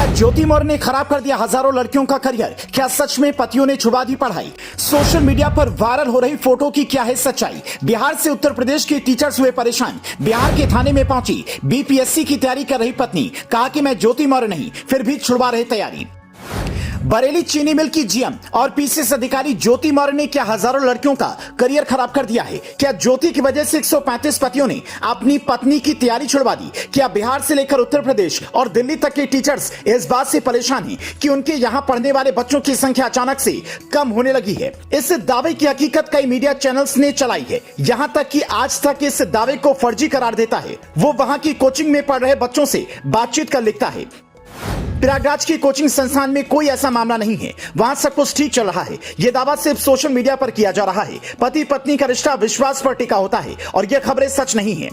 क्या ज्योति मौर्य ने खराब कर दिया हजारों लड़कियों का करियर? क्या सच में पतियों ने छुड़ा दी पढ़ाई? सोशल मीडिया पर वायरल हो रही फोटो की क्या है सच्चाई? बिहार से उत्तर प्रदेश के टीचर्स हुए परेशान। बिहार के थाने में पहुंची बीपीएससी की तैयारी कर रही पत्नी, कहा कि मैं ज्योति मौर्य नहीं, फिर भी छुड़वा रहे तैयारी। बरेली चीनी मिल की जीएम और पीसीएस अधिकारी ज्योति मौर्य ने क्या हजारों लड़कियों का करियर खराब कर दिया है? क्या ज्योति की वजह से 135 पतियों ने अपनी पत्नी की तैयारी छुड़वा दी? क्या बिहार से लेकर उत्तर प्रदेश और दिल्ली तक के टीचर्स इस बात से परेशान हैं कि उनके यहां पढ़ने वाले बच्चों की संख्या अचानक से कम होने लगी है? इस दावे की हकीकत कई मीडिया चैनल्स ने चलाई है, यहां तक कि आज तक इस दावे को फर्जी करार देता है। वो वहां की कोचिंग में पढ़ रहे बच्चों से बातचीत कर लिखता है। प्रयागराज की कोचिंग संस्थान में कोई ऐसा मामला नहीं है, वहां सब कुछ ठीक चल रहा है। यह दावा सिर्फ सोशल मीडिया पर किया जा रहा है। पति पत्नी का रिश्ता विश्वास पर टिका होता है और यह खबरें सच नहीं है।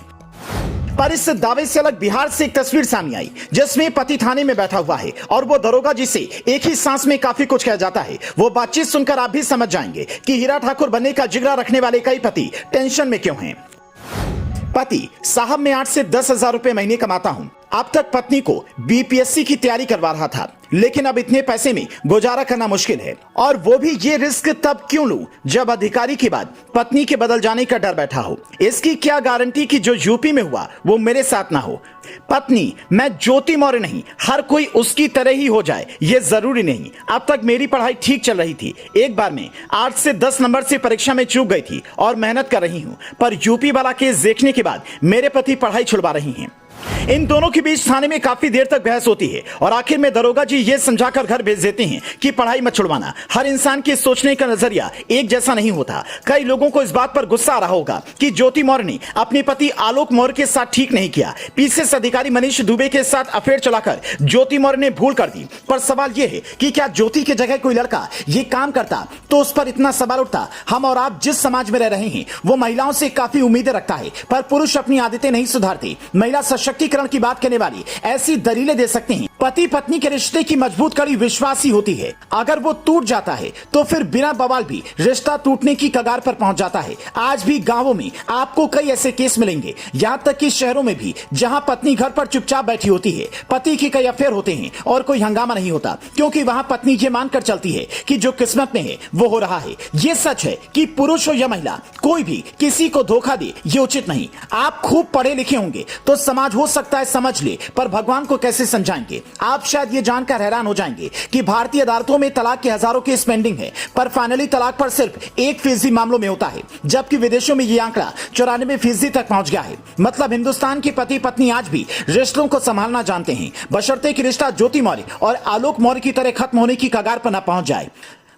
पर इस दावे से अलग बिहार से एक तस्वीर सामने आई, जिसमें पति थाने में बैठा हुआ है और वो दरोगा जी से एक ही सांस में काफी कुछ कहा जाता है। वो बातचीत सुनकर आप भी समझ जाएंगे कि हीरा ठाकुर बनने का जिगरा रखने वाले कई पति टेंशन में क्यों हैं। पति, साहब मैं 8 से 10 हजार रुपए महीने कमाता हूं। अब तक पत्नी को बीपीएससी की तैयारी करवा रहा था, लेकिन अब इतने पैसे में गुजारा करना मुश्किल है। और वो भी ये रिस्क तब क्यों लूं जब अधिकारी के बाद पत्नी के बदल जाने का डर बैठा हो। इसकी क्या गारंटी कि जो यूपी में हुआ वो मेरे साथ ना हो। पत्नी, मैं ज्योति मौर्य नहीं, हर कोई उसकी तरह ही हो जाए ये जरूरी नहीं। अब तक मेरी पढ़ाई ठीक चल रही थी। एक बार में 8 से 10 नंबर से परीक्षा में चूक गई थी और मेहनत कर रही हूं, पर यूपी वाला केस देखने के बाद मेरे पति पढ़ाई छुड़वा रही हैं। इन दोनों के बीच थाने में काफी देर तक बहस होती है और आखिर में दरोगा जी ये समझाकर घर भेज देते हैं कि पढ़ाई मत छुड़वाना। हर इंसान के सोचने का नजरिया एक जैसा नहीं होता। कई लोगों को इस बात पर गुस्सा आ रहा होगा कि ज्योति मौर्य ने अपने पति आलोक मौर्य के साथ ठीक नहीं किया। पीसीएस अधिकारी मनीष दुबे के साथ अफेयर चलाकर ज्योति मौर्य ने भूल कर दी। पर सवाल यह है कि क्या ज्योति की जगह कोई लड़का ये काम करता तो उस पर इतना सवाल उठता? हम और आप जिस समाज में रह रहे हैं वो महिलाओं से काफी उम्मीदें रखता है, पर पुरुष अपनी आदतें नहीं सुधारते। महिला सशक्तिकरण की बात करने वाली ऐसी दलीलें दे सकते हैं। पति पत्नी के रिश्ते की मजबूत कड़ी विश्वास ही होती है। अगर वो टूट जाता है तो फिर बिना बवाल भी रिश्ता टूटने की कगार पर पहुंच जाता है। आज भी गांवों में आपको कई ऐसे केस मिलेंगे, यहां तक कि शहरों में भी, जहां पत्नी घर पर चुपचाप बैठी होती है, पति के कई अफेयर होते हैं और कोई हंगामा नहीं होता, क्योंकि वहां पत्नी ये मानकर चलती है कि जो किस्मत में है वो हो रहा है। ये सच है कि पुरुष हो या महिला, कोई भी किसी को धोखा दे ये उचित नहीं। आप खूब पढ़े लिखे होंगे तो समाज हो सकता है समझ ले, पर भगवान को कैसे समझाएंगे? आप शायद ये जानकर हैरान हो जाएंगे कि भारतीय अदालतों में तलाक के हजारों केस पेंडिंग है, पर फाइनली तलाक पर सिर्फ 1% मामलों में होता है, जबकि विदेशों में ये आंकड़ा 94% तक पहुंच गया है। मतलब हिंदुस्तान के पति पत्नी आज भी रिश्तों को संभालना जानते हैं, बशर्ते कि रिश्ता ज्योति मौर्य और आलोक मौर्य की तरह खत्म होने की कगार पर न पहुंच जाए।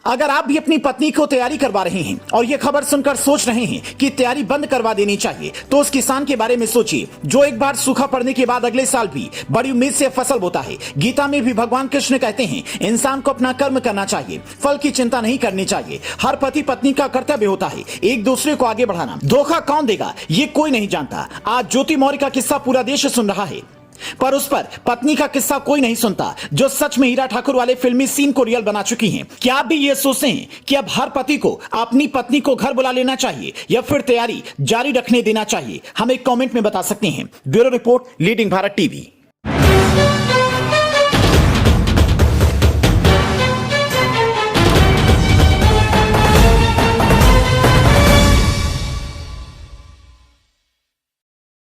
अगर आप भी अपनी पत्नी को तैयारी करवा रहे हैं और यह खबर सुनकर सोच रहे हैं कि तैयारी बंद करवा देनी चाहिए, तो उस किसान के बारे में सोचिए जो एक बार सूखा पड़ने के बाद अगले साल भी बड़ी उम्मीद से फसल बोता है। गीता में भी भगवान कृष्ण कहते हैं इंसान को अपना कर्म करना चाहिए, फल की चिंता नहीं करनी चाहिए। हर पति पत्नी का कर्तव्य होता है एक दूसरे को आगे बढ़ाना। धोखा कौन देगा ये कोई नहीं जानता। आज ज्योति मौर्य का किस्सा पूरा देश सुन रहा है, पर उस पर पत्नी का किस्सा कोई नहीं सुनता, जो सच में हीरा ठाकुर वाले फिल्मी सीन को रियल बना चुकी हैं। क्या आप भी ये सोचते हैं कि अब हर पति को अपनी पत्नी को घर बुला लेना चाहिए या फिर तैयारी जारी रखने देना चाहिए? हमें कमेंट में बता सकते हैं। Bureau report, leading Bharat TV.